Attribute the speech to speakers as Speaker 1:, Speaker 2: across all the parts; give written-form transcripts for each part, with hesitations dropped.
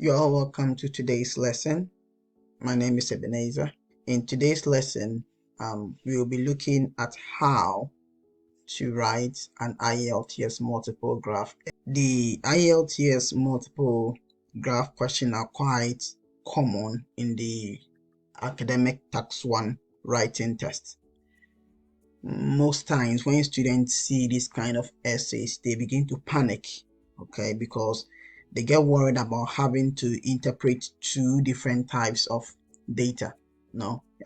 Speaker 1: You are all welcome to today's lesson. My name is Ebenezer. In today's lesson, we will be looking at how to write an IELTS multiple graph. The IELTS multiple graph question are quite common in the academic tax 1 writing test. Most times when students see this kind of essays, they begin to panic, okay, because they get worried about having to interpret two different types of data.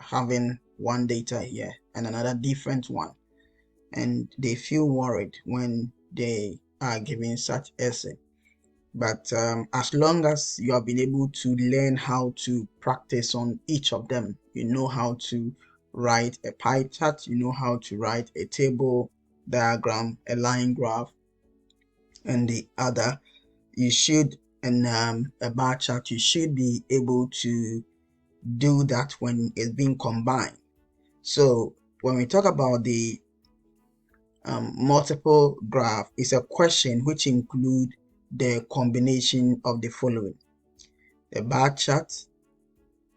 Speaker 1: Having one data here and another different one, and they feel worried when they are given such essay. But as long as you have been able to learn how to practice on each of them, you know how to write a pie chart, you know how to write a table diagram, a line graph, and the other, you should, and a bar chart, you should be able to do that when it's being combined. So when we talk about the multiple graph, it's a question which include the combination of the following: a bar chart,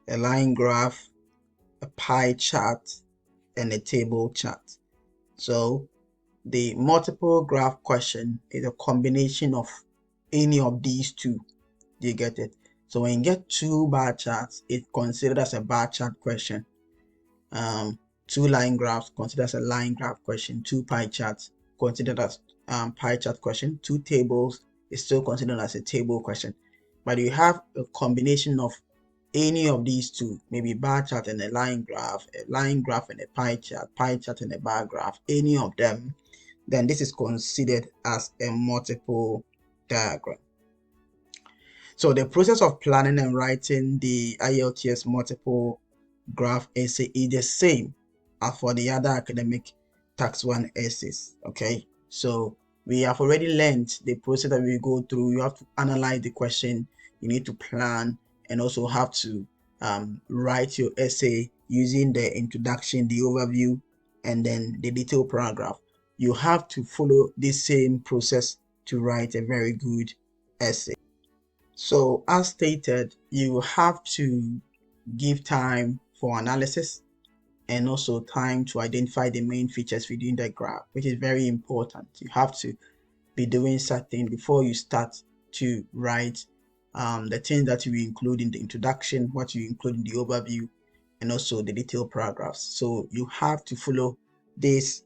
Speaker 1: a line graph, a pie chart, and a table chart. So the multiple graph question is a combination of any of these two. Do you get it? So when you get two bar charts, it's considered as a bar chart question. Two line graphs considered as a line graph question. Two pie charts considered as pie chart question. Two tables is still considered as a table question. But you have a combination of any of these two, maybe bar chart and a line graph and a pie chart and a bar graph, any of them, then this is considered as a multiple diagram. So the process of planning and writing the IELTS multiple graph essay is the same as for the other academic tax 1 essays. Okay, so we have already learned the process that we go through. You have to analyze the question, you need to plan, and also have to write your essay using the introduction, the overview, and then the detailed paragraph. You have to follow this same process to write a very good essay. So as stated, you have to give time for analysis and also time to identify the main features within the graph, which is very important. You have to be doing something before you start to write the things that you include in the introduction, what you include in the overview, and also the detailed paragraphs. So you have to follow this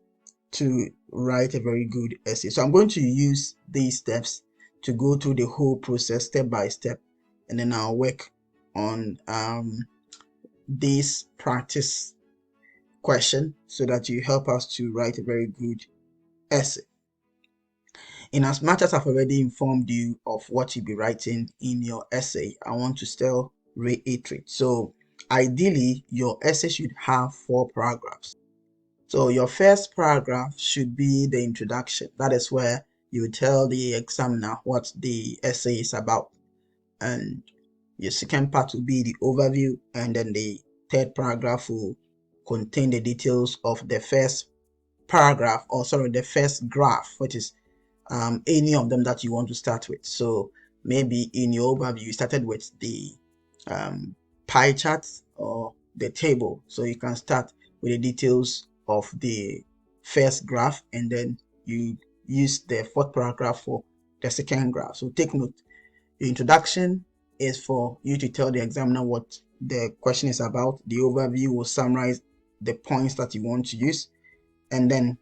Speaker 1: to write a very good essay. So I'm going to use these steps to go through the whole process step by step, and then I'll work on this practice question so that you help us to write a very good essay. In as much as I've already informed you of what you'll be writing in your essay, I want to still reiterate. So ideally, your essay should have 4 paragraphs. So your first paragraph should be the introduction. That is where you tell the examiner what the essay is about. And your second part will be the overview, and then the third paragraph will contain the details of the first paragraph, or sorry, the first graph, which is any of them that you want to start with. So maybe in your overview you started with the pie chart or the table, so you can start with the details of the first graph, and then you use the fourth paragraph for the second graph. So take note, the introduction is for you to tell the examiner what the question is about. The overview will summarize the points that you want to use, and then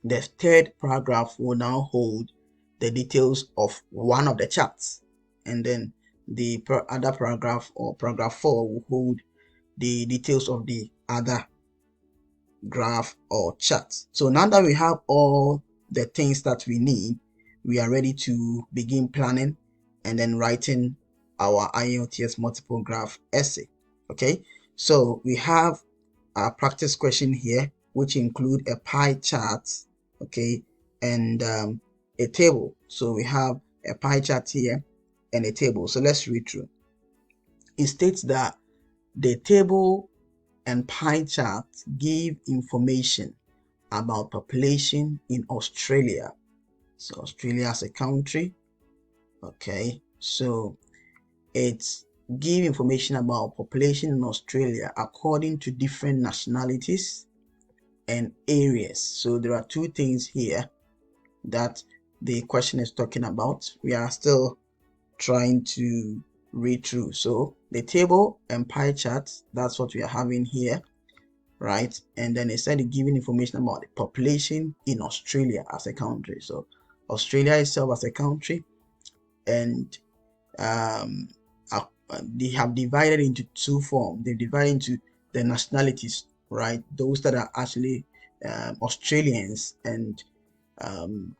Speaker 1: the third paragraph will now hold the details of one of the charts, and then the other paragraph, or paragraph 4, will hold the details of the other graph or chart. So now that we have all the things that we need, we are ready to begin planning and then writing our IELTS multiple graph essay. Okay, so we have our practice question here, which include a pie chart, okay, and a table. So we have a pie chart here and a table. So let's read through. It states that the table and pie chart give information about population in Australia. So Australia as a country. Okay, so It's give information about population in Australia according to different nationalities and areas. So there are two things here that the question is talking about. We are still trying to read through. So the table and pie chart, that's what we are having here, right? And then it said giving information about the population in Australia as a country. So Australia itself as a country, and um, they have divided into two forms. They divided into the nationalities, right? Those that are actually Australians and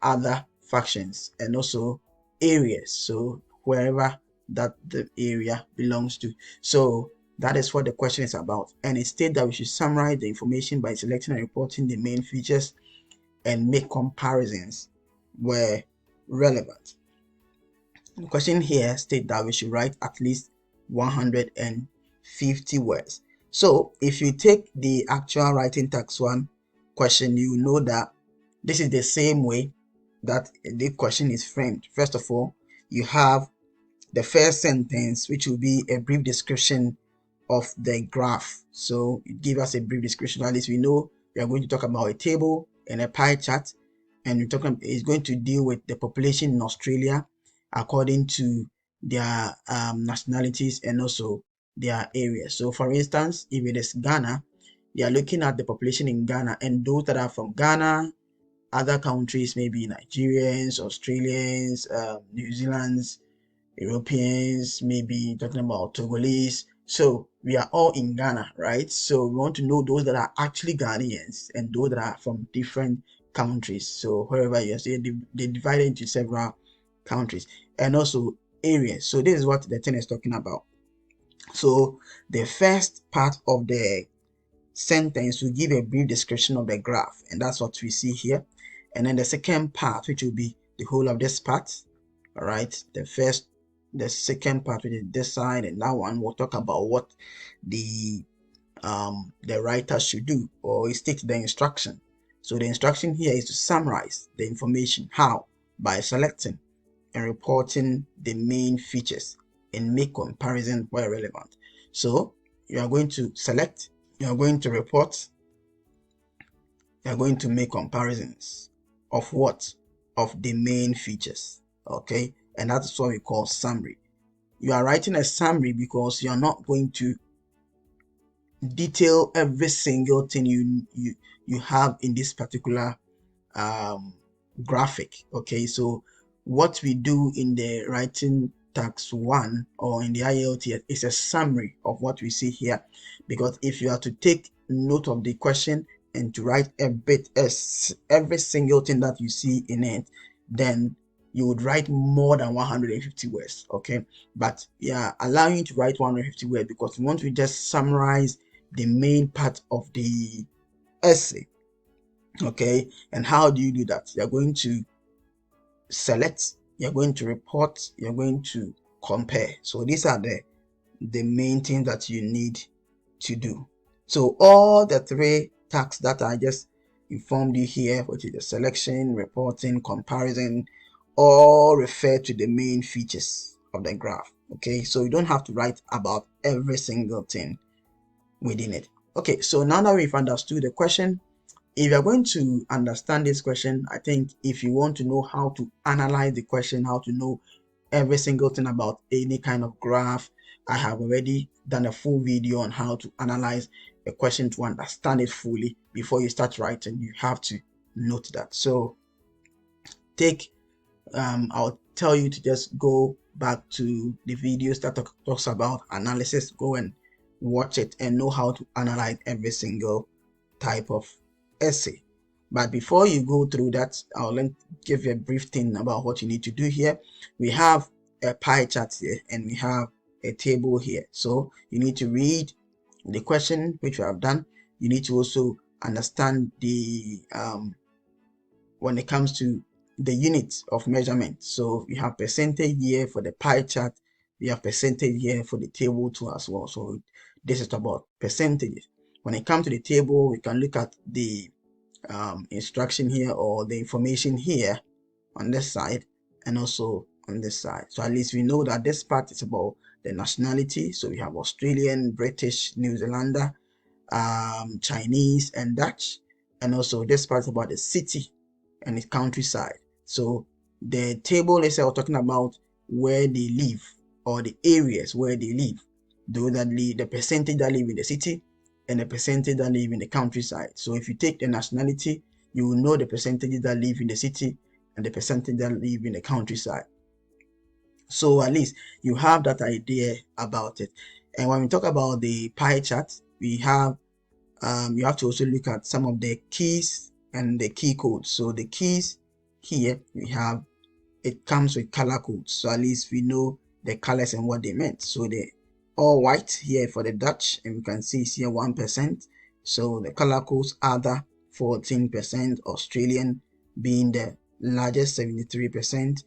Speaker 1: other factions, and also areas. So wherever that the area belongs to. So that is what the question is about. And it states that we should summarize the information by selecting and reporting the main features and make comparisons where relevant. The question here states that we should write at least 150 words. So if you take the actual writing tax 1 question, you know that this is the same way that the question is framed. First of all, you have the first sentence, which will be a brief description of the graph. So it gives us a brief description. At least we know we are going to talk about a table and a pie chart, and it's going to deal with the population in Australia according to their nationalities and also their areas. So for instance, if it is Ghana, they are looking at the population in Ghana, and those that are from Ghana, other countries, maybe Nigerians, Australians, New Zealanders, Europeans, maybe talking about Togolese. So we are all in Ghana, right? So we want to know those that are actually Ghanaians and those that are from different countries. So wherever you are, so they divide into several countries and also areas. So this is what the thing is talking about. So the first part of the sentence will give a brief description of the graph, and that's what we see here. And then the second part, which will be the whole of this part, all right, the second part, which is this side, and that one will talk about what the writer should do, or it states the instruction. So the instruction here is to summarize the information. How? By selecting and reporting the main features and make comparison where relevant. So you are going to select, you are going to report, you are going to make comparisons of what? Of the main features. Okay, and that's what we call summary. You are writing a summary because you are not going to detail every single thing you have in this particular graphic. Okay, so what we do in the writing tax 1 or in the IELTS is a summary of what we see here, because if you are to take note of the question and to write every single thing that you see in it, then you would write more than 150 words. Okay, but yeah, allowing you to write 150 words because we want to just summarize the main part of the essay. Okay, and how do you do that? You're going to select, you're going to report, you're going to compare. So these are the main things that you need to do. So all the three tasks that I just informed you here, which is the selection, reporting, comparison, all refer to the main features of the graph. Okay, so you don't have to write about every single thing within it. Okay, so now that we've understood the question, if you're going to understand this question, I think if you want to know how to analyze the question, how to know every single thing about any kind of graph, I have already done a full video on how to analyze a question to understand it fully. Before you start writing, you have to note that. So I'll tell you to just go back to the videos that talks about analysis. Go and watch it and know how to analyze every single type of essay. But before you go through that, I'll give you a brief thing about what you need to do here. We have a pie chart here and we have a table here. So you need to read the question, which we have done. You need to also understand the when it comes to the units of measurement. So we have percentage here for the pie chart. We have percentage here for the table too as well. So this is about percentages. When it comes to the table, we can look at the instruction here or the information here on this side and also on this side. So at least we know that this part is about the nationality. So we have Australian, British, New Zealander, Chinese, and Dutch. And also this part about the city and its countryside. So the table is talking about where they live, or the areas where they live. Those that live, the percentage that live in the city, and the percentage that live in the countryside. So if you take the nationality, you will know the percentages that live in the city and the percentage that live in the countryside. So at least you have that idea about it. And when we talk about the pie chart, we have you have to also look at some of the keys and the key codes. So the keys here we have, it comes with color codes, so at least we know the colors and what they meant. So the all white here for the Dutch, and we can see it's here 1%. So the color codes other 14%, Australian being the largest 73%,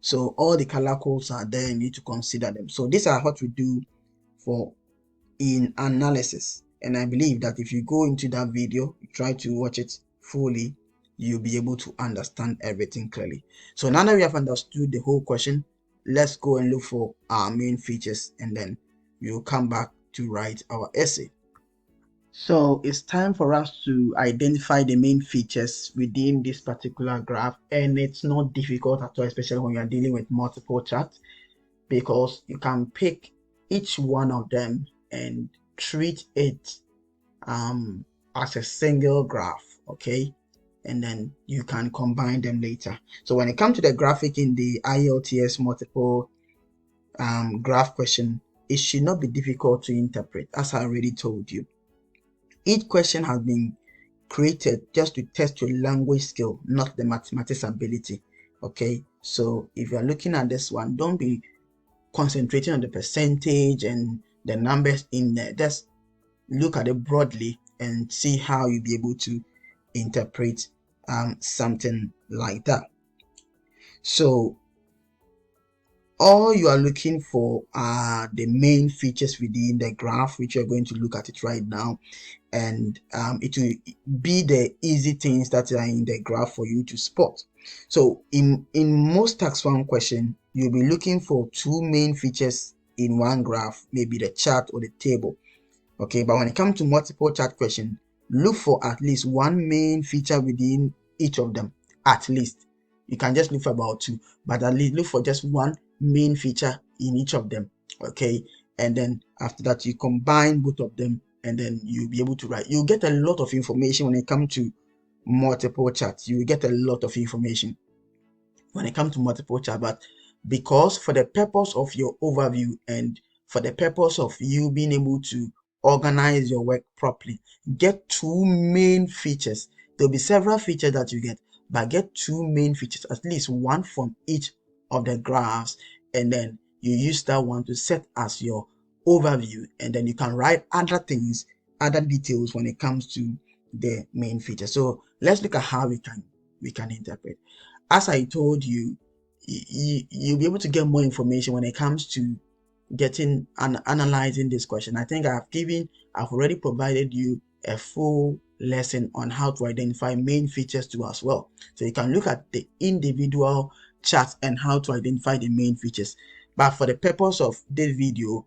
Speaker 1: so all the color codes are there, you need to consider them. So these are what we do for in analysis, and I believe that if you go into that video, try to watch it fully, you'll be able to understand everything clearly. So now that we have understood the whole question, let's go and look for our main features, and then we'll come back to write our essay. So it's time for us to identify the main features within this particular graph, and it's not difficult at all, especially when you're dealing with multiple charts, because you can pick each one of them and treat it as a single graph, okay, and then you can combine them later. So when it comes to the graphic in the IELTS multiple graph question, it should not be difficult to interpret, as I already told you. Each question has been created just to test your language skill, not the mathematics ability, okay. So if you're looking at this one, don't be concentrating on the percentage and the numbers in there. Just look at it broadly and see how you'll be able to interpret something like that. So all you are looking for are the main features within the graph, which you're going to look at it right now, and it will be the easy things that are in the graph for you to spot. So in most tax 1 question, you'll be looking for 2 main features in one graph, maybe the chart or the table, okay. But when it comes to multiple chart question, look for at least 1 main feature within each of them. At least you can just look for about 2, but at least look for just 1 main feature in each of them, okay. And then after that, you combine both of them, and then you'll be able to write. You'll get a lot of information when it comes to multiple charts. You will get a lot of information when it comes to multiple chart, but because for the purpose of your overview and for the purpose of you being able to organize your work properly, get 2 main features. There'll be several features that you get, but get 2 main features, at least 1 from each of the graphs, and then you use that one to set as your overview, and then you can write other things, other details when it comes to the main feature. So let's look at how we can interpret. As I told you, you'll be able to get more information when it comes to getting and analyzing this question. I think I've already provided you a full lesson on how to identify main features too as well. So you can look at the individual charts and how to identify the main features. But for the purpose of this video,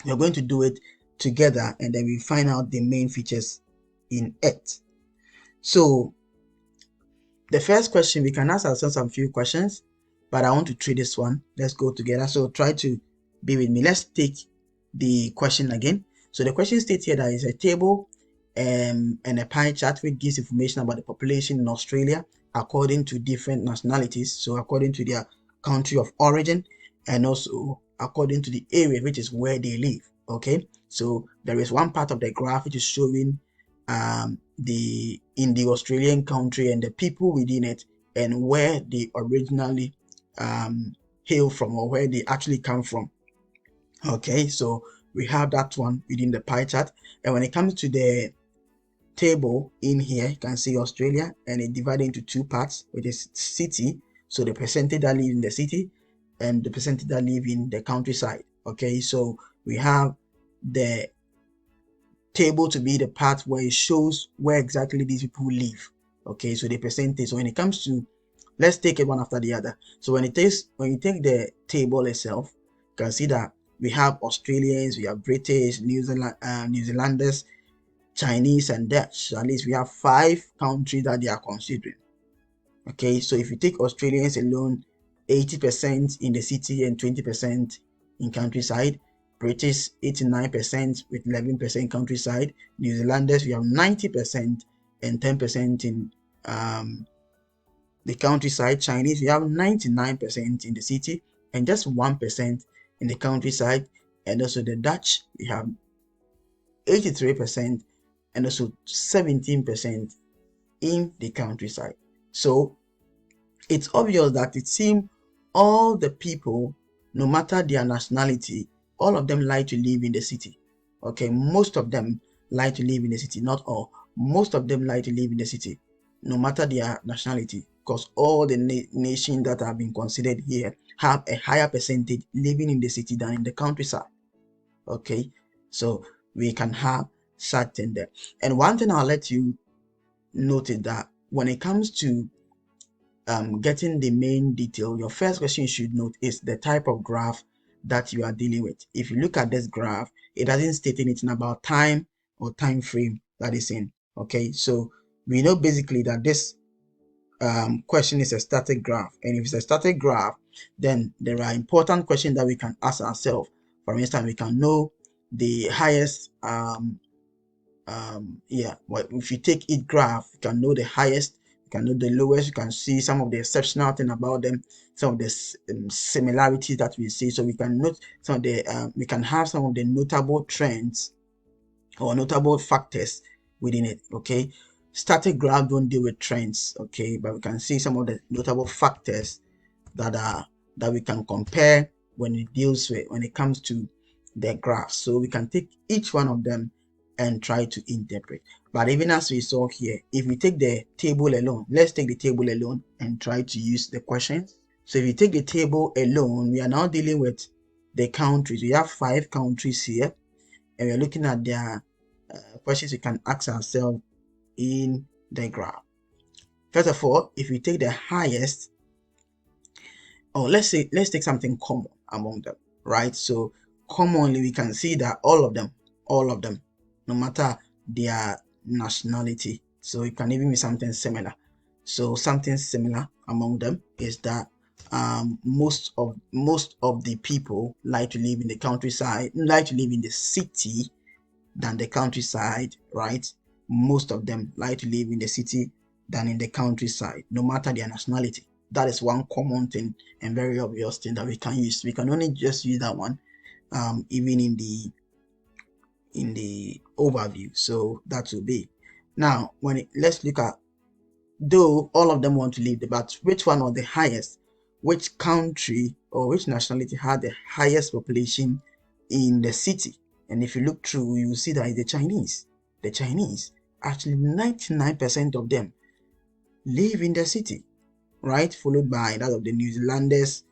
Speaker 1: we're going to do it together, and then we find out the main features in it. So the first question, we can ask ourselves some few questions, but I want to treat this one. Let's go together. So try to be with me. Let's take the question again. So the question states here that is a table and a pie chart which gives information about the population in Australia according to different nationalities. So according to their country of origin, and also according to the area, which is where they live. Okay, so there is one part of the graph which is showing in the Australian country and the people within it, and where they originally hail from, or where they actually come from. Okay, so we have that one within the pie chart. And when it comes to the table in here, you can see Australia, and it divided into 2 parts, which is city, so the percentage that live in the city and the percentage that live in the countryside. Okay, so we have the table to be the part where it shows where exactly these people live. Okay, so the percentage. So when it comes to, let's take it one after the other. So when you take the table itself, can see that we have Australians, we have British, New Zealanders, Chinese, and Dutch. So at least we have 5 countries that they are considering. Okay, so if you take Australians alone, 80% in the city and 20% in countryside. British 89% with 11% countryside. New Zealanders, we have 90% and 10% in the countryside. Chinese, we have 99% in the city and just 1% in the countryside. And also the Dutch, we have 83% and also 17% in the countryside. So it's obvious that it seems all the people, no matter their nationality, all of them like to live in the city. Okay, most of them like to live in the city, not all. Most of them like to live in the city, no matter their nationality, because all the nations that have been considered here have a higher percentage living in the city than in the countryside. Okay, so we can have such thing there. And one thing I'll let you notice that when it comes to getting the main detail, your first question you should note is the type of graph that you are dealing with. If you look at this graph, it doesn't state anything about time or time frame that is in. Okay, so we know basically that this question is a static graph, and if it's a static graph, then there are important questions that we can ask ourselves. For instance, we can know the highest well, if you take each graph, you can know the highest, you can know the lowest, you can see some of the exceptional thing about them, some of the similarities that we see. So we can note some of the we can have some of the notable trends or notable factors within it. Okay, static graph don't deal with trends, okay, but we can see some of the notable factors that we can compare when it comes to the graphs. So we can take each one of them and try to interpret. But even as we saw here, if we take the table alone, let's take the table alone and try to use the questions. So if you take the table alone, we are now dealing with the countries. We have 5 countries here, and we're looking at their questions we can ask ourselves in the graph. First of all, if we take the highest, or let's take something common among them, right? So commonly we can see that all of them, no matter their nationality, so it can even be something similar. So something similar among them is that most of the people like to live in the countryside, like to live in the city than the countryside, right? Most of them like to live in the city than in the countryside, no matter their nationality. That is one common thing and very obvious thing that we can use. We can only just use that one even in the overview. So that will be now let's look at, though all of them want to live there, but which one was the highest, which country or which nationality had the highest population in the city? And if you look through, you will see that it's the Chinese actually 99% of them live in the city, right? Followed by that of the New Zealanders,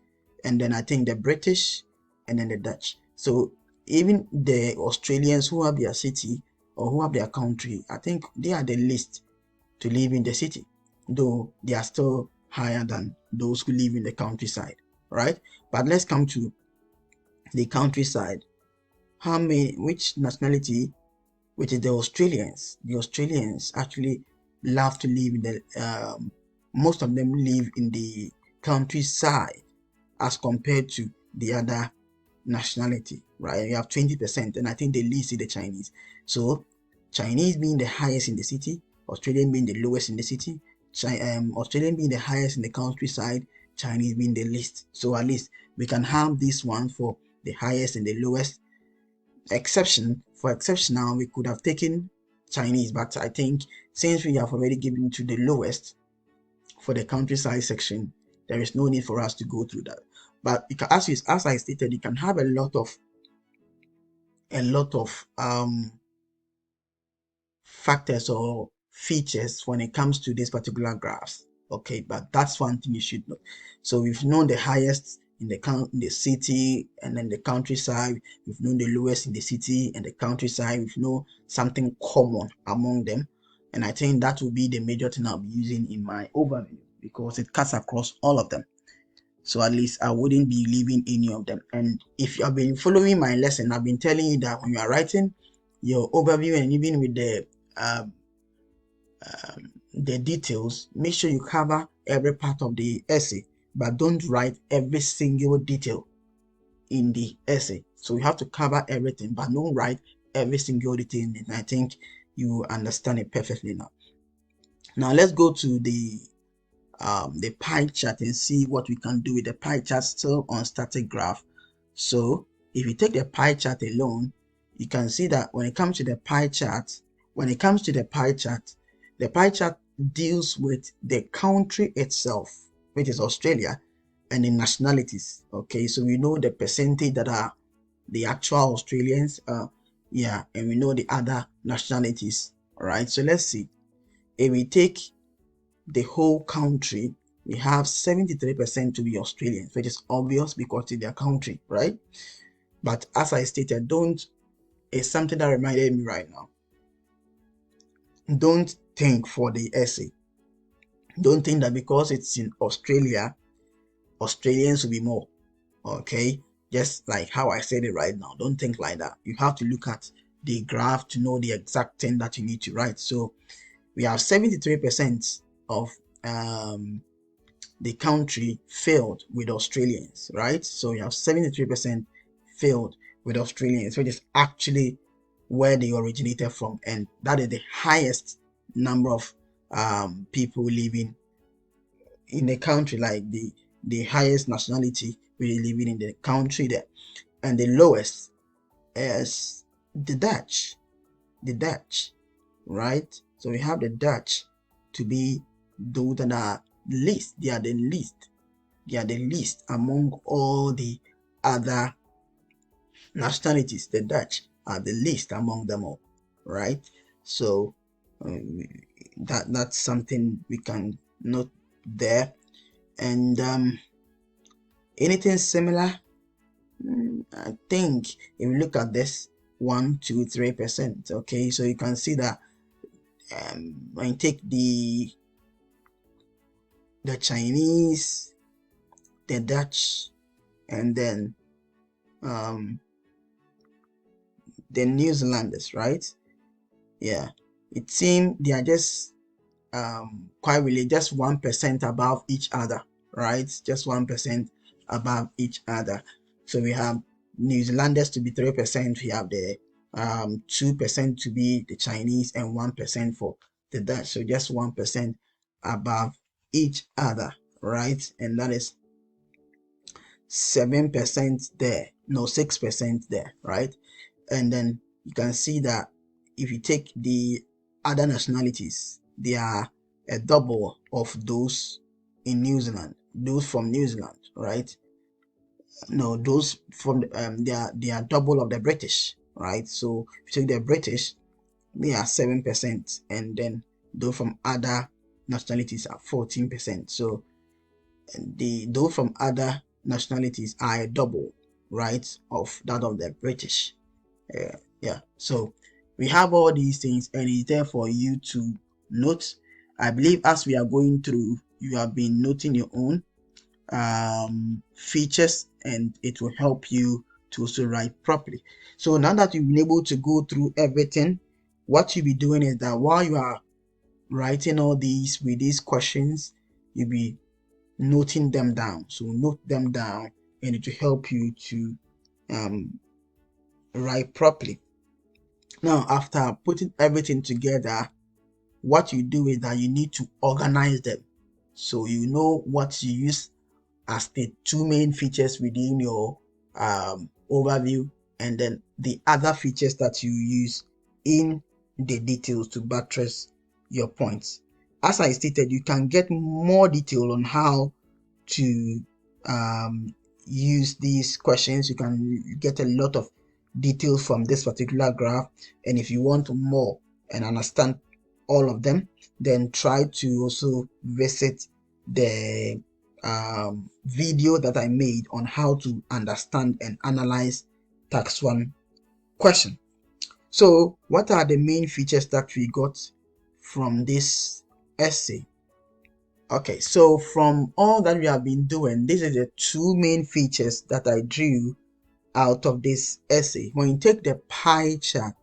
Speaker 1: and then I think the British, and then the Dutch. So even the Australians who have their city or who have their country, I think they are the least to live in the city, though they are still higher than those who live in the countryside, right? But let's come to the countryside. Which nationality, which is the Australians? The Australians actually love to live in the most of them live in the countryside as compared to the other nationality, right? You have 20%, and I think the least is the Chinese. So Chinese being the highest in the city, Australian being the lowest in the city, Australian being the highest in the countryside, Chinese being the least. So at least we can have this one for the highest and the lowest. For exceptional, we could have taken Chinese, but I think since we have already given to the lowest for the countryside section, there is no need for us to go through that. But as I stated, you can have a lot of factors or features when it comes to these particular graphs. Okay, but that's one thing you should know. So we've known the highest in the city and then the countryside. We've known the lowest in the city and the countryside. We've known something common among them, and I think that will be the major thing I'll be using in my overview because it cuts across all of them. So at least I wouldn't be leaving any of them. And if you have been following my lesson, I've been telling you that when you are writing your overview and even with the details, make sure you cover every part of the essay, but don't write every single detail in the essay. So you have to cover everything, but don't write every single detail in it. And I think you understand it perfectly now. Now let's go to the pie chart and see what we can do with the pie chart still on static graph. So if you take the pie chart alone, you can see that when it comes to the pie chart, the pie chart deals with the country itself, which is Australia, and the nationalities. Okay, so we know the percentage that are the actual Australians, yeah, and we know the other nationalities. All right, so let's see. If we take the whole country, we have 73% to be Australians, which is obvious because it's their country, right? But as I stated, it's something that reminded me right now. Don't think for the essay. Don't think that because it's in Australia, Australians will be more. Okay? Just like how I said it right now. Don't think like that. You have to look at the graph to know the exact thing that you need to write. So we have 73% of the country failed with Australians, right? So you have 73% failed with Australians, which is actually where they originated from, and that is the highest number of people living in the country, like the highest nationality really living in the country there, and the lowest is the Dutch, right? So we have the Dutch to be those that are least. They are the least among all the other nationalities. The Dutch are the least among them all, right? So that's something we can note there. And anything similar, I think if you look at this 1, 2, 3%, okay, so you can see that when you take the Chinese, the Dutch, and then the New Zealanders, right? Yeah, it seems they are just quite really just 1% above each other, right? Just 1% above each other. So we have New Zealanders to be 3%. We have the 2% to be the Chinese and 1% for the Dutch. So just 1% above each other, right? And that is 7% there, no 6% there, right? And then you can see that if you take the other nationalities, they are a double of those in New Zealand, those from New Zealand, right? No, those from they are double of the British, right? So if you take the British, they are 7%, and then those from other nationalities are 14%. So those from other nationalities are a double, right, of that of the British. Yeah, so we have all these things, and it's there for you to note. I believe as we are going through, you have been noting your own features, and it will help you to also write properly. So now that you've been able to go through everything, what you'll be doing is that while you are writing all these with these questions, you'll be noting them down. So note them down, and it will help you to write properly. Now, after putting everything together, what you do is that you need to organize them. So you know what you use as the two main features within your overview, and then the other features that you use in the details to buttress your points. As I stated, you can get more detail on how to use these questions. You can get a lot of details from this particular graph, and if you want more and understand all of them, then try to also visit the video that I made on how to understand and analyze tax 1 question. So what are the main features that we got from this essay? Okay, so from all that we have been doing, these are the two main features that I drew out of this essay. When you take the pie chart,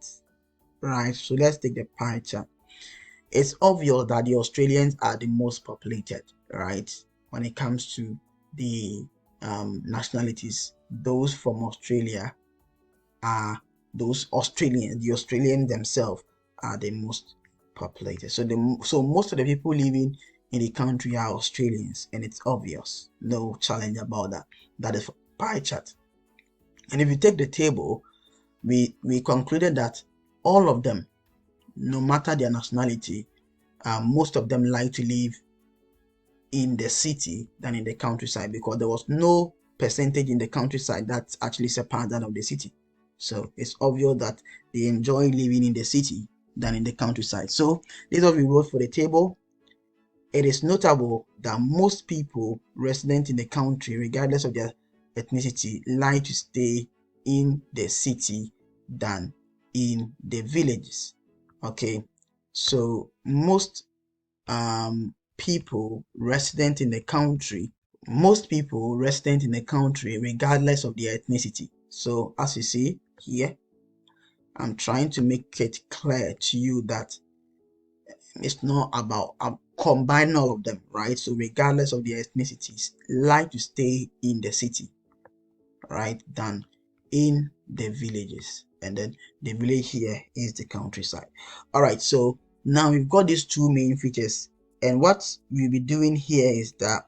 Speaker 1: right? So let's take the pie chart. It's obvious that the Australians are the most populated, right? When it comes to the nationalities, those from Australia are those Australians. The Australians themselves are the most populated. So most of the people living in the country are Australians, and it's obvious, no challenge about that. That is pie chart. And if you take the table, we concluded that all of them, no matter their nationality, most of them like to live in the city than in the countryside, because there was no percentage in the countryside that actually surpassed that of the city. So it's obvious that they enjoy living in the city than in the countryside. So this is what we wrote for the table. It is notable that most people resident in the country, regardless of their ethnicity, like to stay in the city than in the villages. Okay, so most people resident in the country, regardless of their ethnicity. So as you see here, I'm trying to make it clear to you that it's not about combining all of them, right? So regardless of their ethnicities, like to stay in the city, right, than in the villages. And then the village here is the countryside. All right, so now we've got these two main features, and what we'll be doing here is that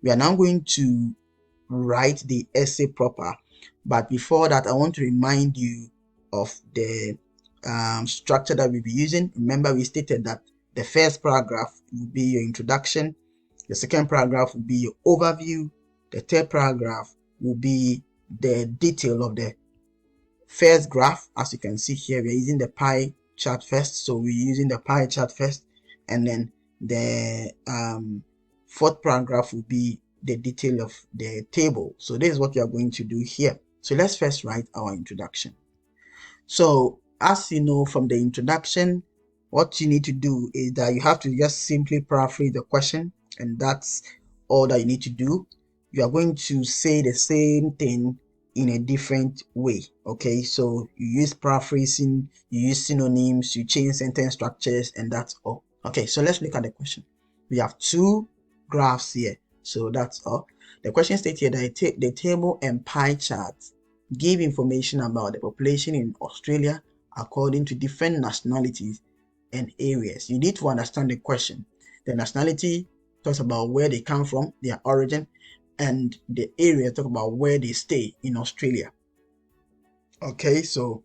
Speaker 1: we are now going to write the essay proper. But before that, I want to remind you of the structure that we'll be using. Remember, we stated that the first paragraph will be your introduction, the second paragraph will be your overview, the third paragraph will be the detail of the first graph. As you can see here, we're using the pie chart first, so we're using the pie chart first, and then the fourth paragraph will be the detail of the table. So this is what we are going to do here. So let's first write our introduction. So as you know from the introduction, what you need to do is that you have to just simply paraphrase the question, and that's all that you need to do. You are going to say the same thing in a different way. Okay, so you use paraphrasing, you use synonyms, you change sentence structures, and that's all. Okay, so let's look at the question. We have two graphs here, so that's all. The question states here that the table and pie chart give information about the population in Australia according to different nationalities and areas. You need to understand the question. The nationality talks about where they come from, their origin, and the area talk about where they stay in Australia. Okay, so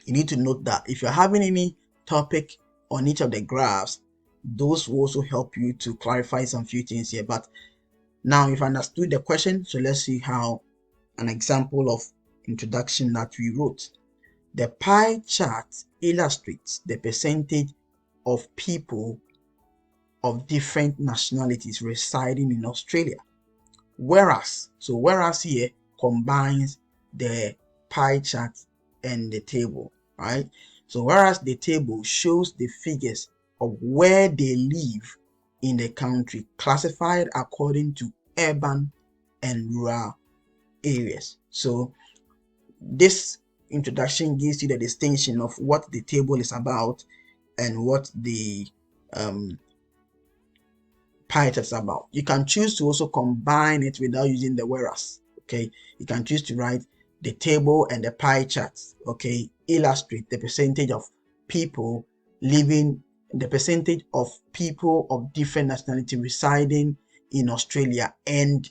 Speaker 1: you need to note that if you're having any topic on each of the graphs, those will also help you to clarify some few things here. But now you've understood the question, so let's see how an example of introduction that we wrote. The pie chart illustrates the percentage of people of different nationalities residing in Australia. Whereas here combines the pie chart and the table, right? So whereas the table shows the figures of where they live in the country, classified according to urban and rural areas. So this introduction gives you the distinction of what the table is about and what the pie chart is about. You can choose to also combine it without using the whereas. Okay, you can choose to write the table and the pie chart. Okay, illustrate the percentage of people living, the percentage of people of different nationality residing in Australia, and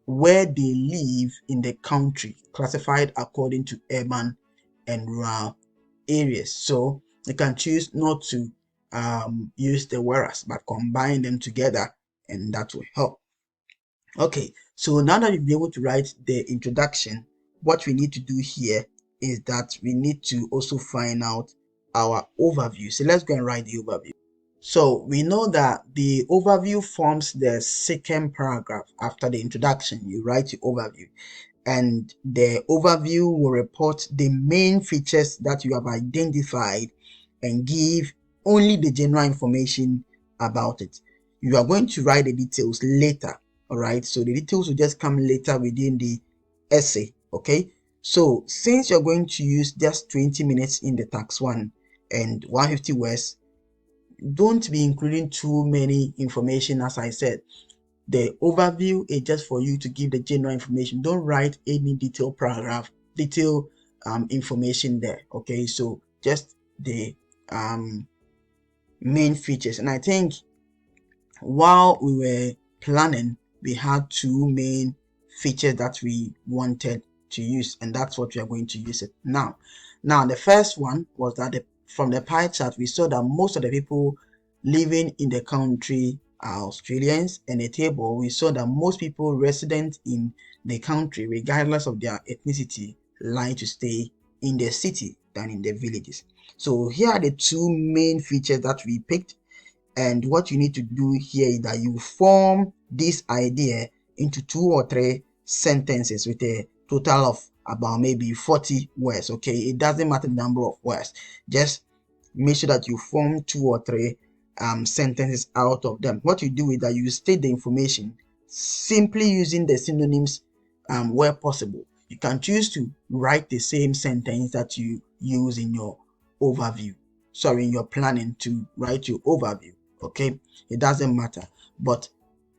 Speaker 1: where they live in the country, classified according to urban and rural areas. So you can choose not to use the whereas, but combine them together, and that will help. Okay, so now that you'll be able to write the introduction, what we need to do here is that we need to also find out our overview. So let's go and write the overview. So we know that the overview forms the second paragraph after the introduction. You write the overview, and the overview will report the main features that you have identified and give only the general information about it. You are going to write the details later. All right, so the details will just come later within the essay. Okay, so since you're going to use just 20 minutes in the tax 1 and 150 words, don't be including too many information. As I said, the overview is just for you to give the general information. Don't write any detailed paragraph, detailed information there. Okay, so just the main features. And I think while we were planning, we had two main features that we wanted to use, and that's what we are going to use it now. Now, the first one was that from the pie chart, we saw that most of the people living in the country are Australians, and the table, we saw that most people resident in the country, regardless of their ethnicity, like to stay in the city than in the villages. So here are the two main features that we picked. And what you need to do here is that you form this idea into 2 or 3 sentences with a total of about maybe 40 words. Okay, it doesn't matter the number of words, just make sure that you form 2 or 3 sentences out of them. What you do is that you state the information simply using the synonyms where possible. You can choose to write the same sentence that you use in your overview, in your planning, to write your overview. Okay, it doesn't matter, but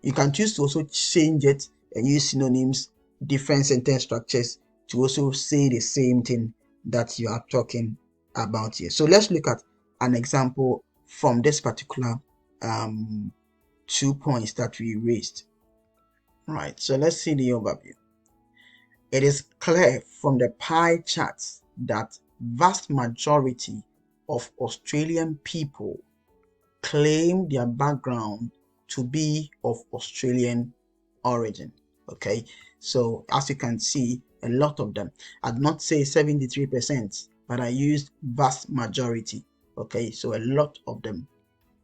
Speaker 1: you can choose to also change it and use synonyms, different sentence structures to also say the same thing that you are talking about here. So let's look at an example from this particular 2 points that we raised. Right, so let's see the overview. It is clear from the pie charts that vast majority of Australian people claim their background to be of Australian origin. Okay, so as you can see, a lot of them, I'd not say 73%, but I used vast majority. Okay, so a lot of them,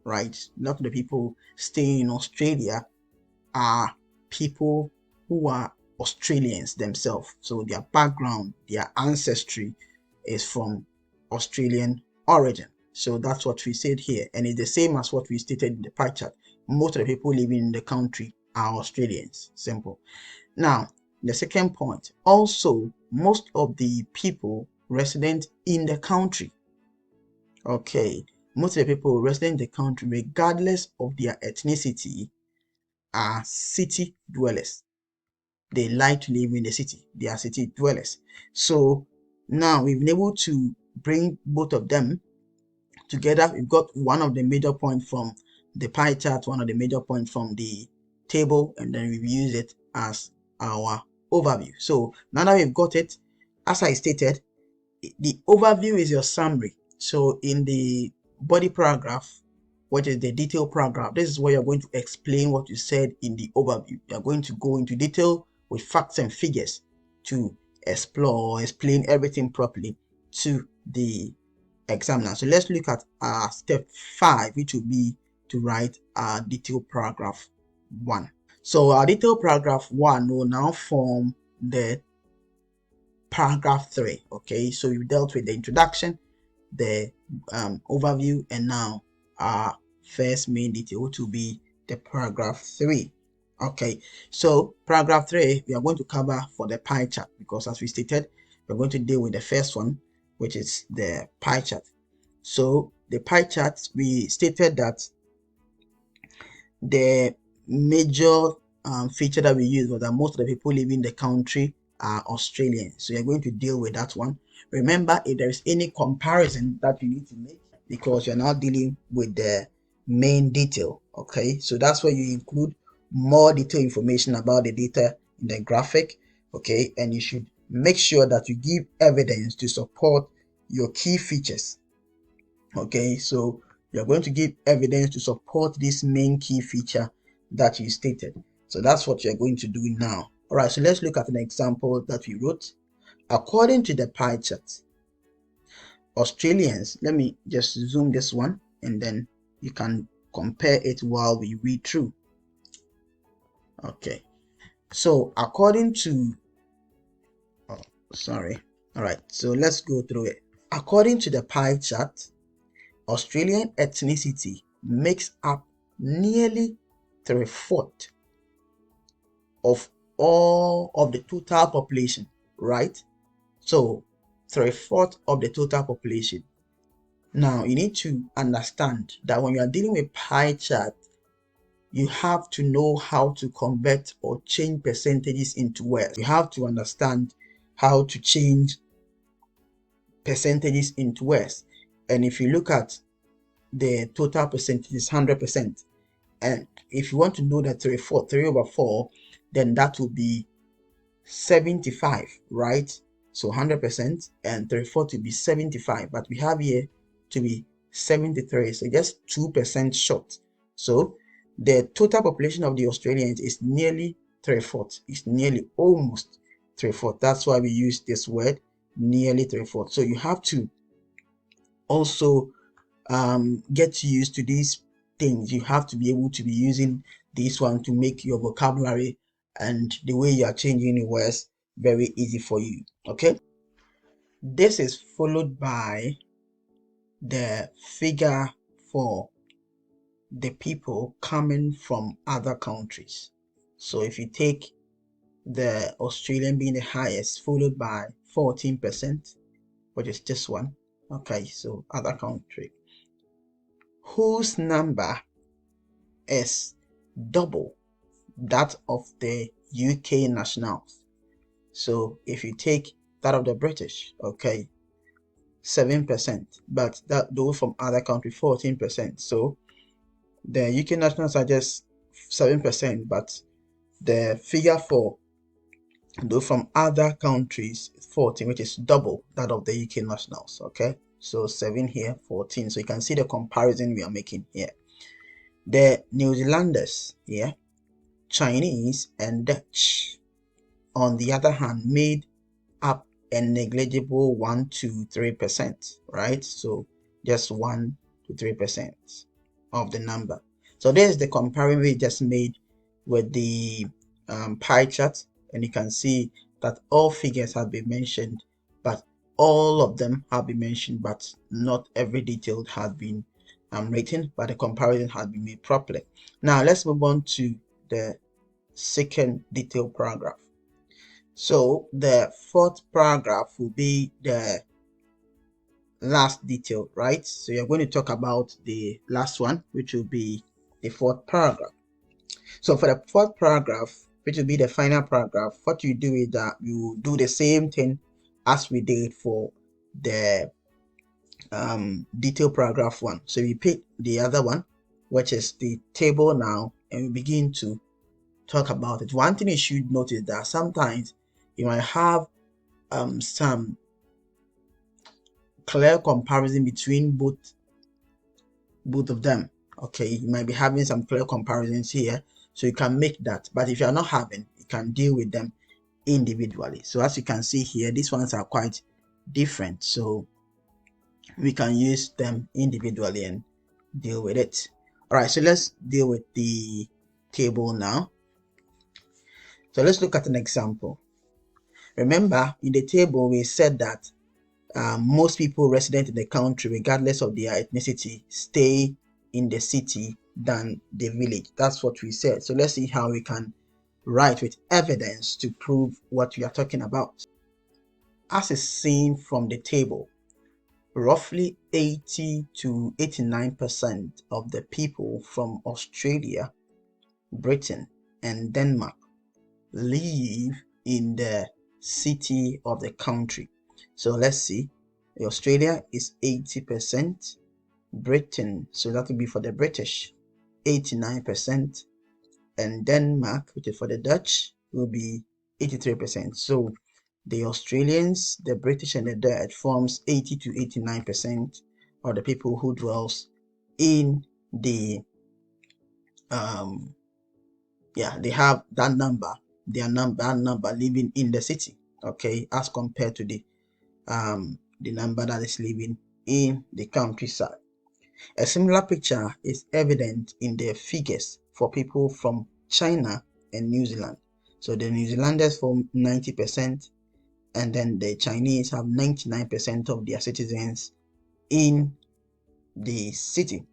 Speaker 1: right? A lot of the people staying in Australia are people who are Australians themselves. So their background, their ancestry is from Australian origin. So that's what we said here, and it's the same as what we stated in the pie chart. Most of the people living in the country are Australians. Simple. Now, the second point, also most of the people resident in the country, okay, most of the people resident in the country, regardless of their ethnicity, are city dwellers. They like to live in the city. They are city dwellers. So now we've been able to bring both of them together. We've got one of the major points from the pie chart, one of the major points from the table, and then we've used it as our overview. So now that we've got it, as I stated, the overview is your summary. So in the body paragraph, which is the detail paragraph, this is where you're going to explain what you said in the overview. You're going to go into detail with facts and figures to explain everything properly to the examiner. So let's look at step 5, which will be to write our detail paragraph 1. So our detail paragraph 1 will now form the paragraph 3. Okay, so you dealt with the introduction, the overview, and now our first main detail, which will be the paragraph 3. Okay, so paragraph 3 we are going to cover for the pie chart, because as we stated, we're going to deal with the first one, which is the pie chart. So the pie chart, we stated that the major feature that we use was that most of the people living in the country are Australian. So you're going to deal with that one. Remember, if there is any comparison that you need to make, because you're now dealing with the main detail. Okay, so that's where you include more detailed information about the data in the graphic. Okay, and you should make sure that you give evidence to support your key features. Okay, so you're going to give evidence to support this main key feature that you stated. So that's what you're going to do now. All right, so let's look at an example that we wrote. According to the pie chart, Australians, let me just zoom this one and then you can compare it while we read through. Okay, so according to all right, so let's go through it. According to the pie chart, Australian ethnicity makes up nearly 3/4 of all of the total population, right? So 3/4 of the total population. Now you need to understand that when you are dealing with pie chart, you have to know how to convert or change percentages into words. You have to understand how to change percentages into words. And if you look at the total percentage is 100%, and if you want to know that 3/4 then that will be 75, right? So 100% and 3/4 to be 75, but we have here to be 73, so just 2% short. So the total population of the Australians is nearly 3/4. It's nearly almost 3/4. That's why we use this word, nearly 3/4. So you have to also get used to these things. You have to be able to be using this one to make your vocabulary and the way you are changing the words very easy for you. Okay, this is followed by the figure for the people coming from other countries. So if you take the Australian being the highest, followed by 14%, which is this one. Okay, so other country whose number is double that of the UK nationals. So if you take that of the British, okay, 7%, but that those from other country 14%. So the UK nationals are just 7%, but the figure for those from other countries is 14, which is double that of the UK nationals. Okay, so 7 here, 14. So you can see the comparison we are making here. The New Zealanders here, Chinese and Dutch, on the other hand, made up a negligible 1 to 3%, right? So just 1 to 3% of the number. So this is the comparison we just made with the pie chart, and you can see that all figures have been mentioned, but all of them have been mentioned, but not every detail has been written, but the comparison has been made properly. Now let's move on to the second detailed paragraph. So the fourth paragraph will be the last detail, right? So you're going to talk about the last one, which will be the fourth paragraph. So for the fourth paragraph, which will be the final paragraph, what you do is that you do the same thing as we did for the detail paragraph one. So we pick the other one, which is the table now, and we begin to talk about it. One thing you should notice that sometimes you might have some clear comparison between both of them. Okay, you might be having some clear comparisons here, so you can make that. But if you're not having, you can deal with them individually. So as you can see here, these ones are quite different, so we can use them individually and deal with it. All right, so let's deal with the table now. So let's look at an example. Remember, in the table we said that most people resident in the country, regardless of their ethnicity, stay in the city than the village. That's what we said. So let's see how we can write with evidence to prove what we are talking about. As is seen from the table, roughly 80 to 89% of the people from Australia, Britain, and Denmark live in the city of the country. So let's see. Australia is 80%, Britain, so that will be for the British, 89%, and Denmark, which is for the Dutch, will be 83%. So the Australians, the British, and the Dutch forms 80 to 89% of the people who dwells in the they have that number, that number living in the city, okay, as compared to the number that is living in the countryside. A similar picture is evident in the figures for people from China and New Zealand. So the New Zealanders form 90%, and then the Chinese have 99% of their citizens in the city.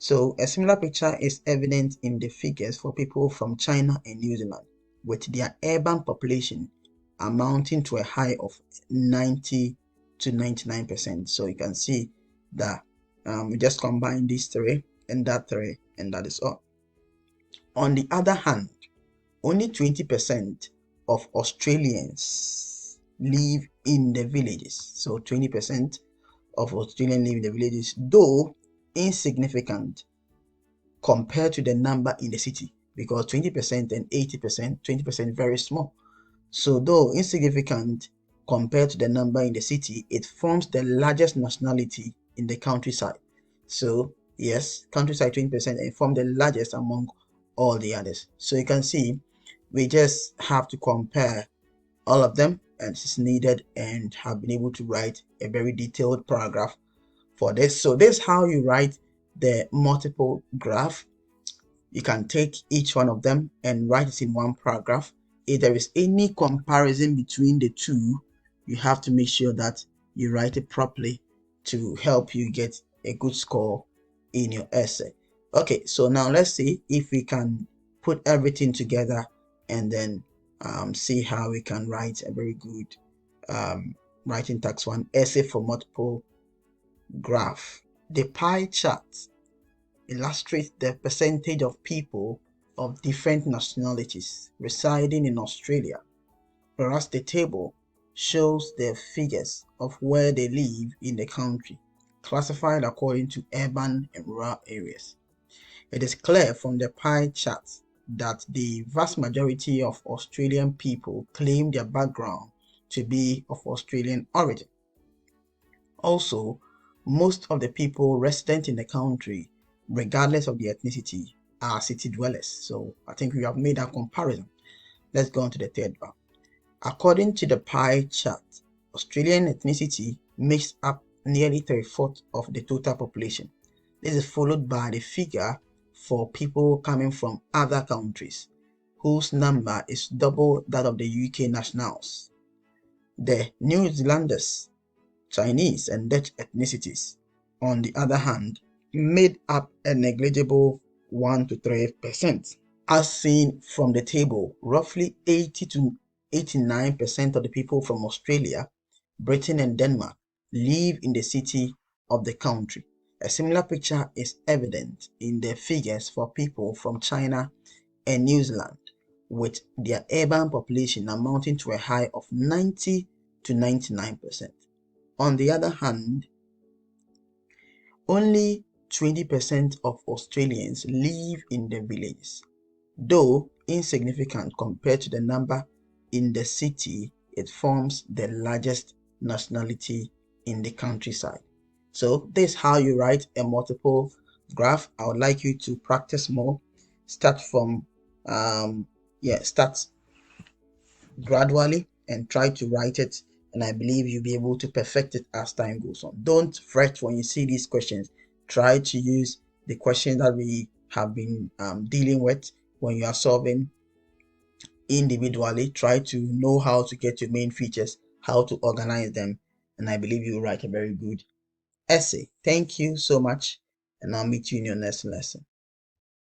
Speaker 1: So a similar picture is evident in the figures for people from China and New Zealand, with their urban population amounting to a high of 90 to 99%. So you can see that we just combine these three, and that is all. On the other hand, only 20% of Australians live in the villages. So 20% of Australians live in the villages, though insignificant compared to the number in the city, because 20% and 80%, 20% very small. So though insignificant compared to the number in the city, it forms the largest nationality in the countryside. So yes, countryside 20% and form the largest among all the others. So you can see we just have to compare all of them, and it's needed, and have been able to write a very detailed paragraph for this. So this is how you write the multiple graph. You can take each one of them and write it in one paragraph. If there is any comparison between the two, you have to make sure that you write it properly to help you get a good score in your essay. Okay, so now let's see if we can put everything together and then see how we can write a very good writing tax 1 essay for multiple graph. The pie chart illustrates the percentage of people of different nationalities residing in Australia, whereas the table shows the figures of where they live in the country, classified according to urban and rural areas. It is clear from the pie chart that the vast majority of Australian people claim their background to be of Australian origin. Also, most of the people resident in the country, regardless of the ethnicity, are city dwellers. So I think we have made that comparison. Let's go on to the third one. According to the pie chart, Australian ethnicity makes up nearly 3/4 of the total population. This is followed by the figure for people coming from other countries, whose number is double that of the UK nationals. The New Zealanders, Chinese, and Dutch ethnicities, on the other hand, made up a negligible 1 to 3%. As seen from the table, roughly 80 to 89% of the people from Australia, Britain, and Denmark live in the city of the country. A similar picture is evident in the figures for people from China and New Zealand, with their urban population amounting to a high of 90 to 99%. On the other hand, only 20% of Australians live in the villages. Though insignificant compared to the number in the city, it forms the largest nationality in the countryside. So this is how you write a multiple graph. I would like you to practice more. Start from start gradually and try to write it, and I believe you'll be able to perfect it as time goes on. Don't fret when you see these questions. Try to use the questions that we have been dealing with when you are solving individually. Try to know how to get your main features, how to organize them, and I believe you'll write a very good essay. Thank you so much, and I'll meet you in your next lesson.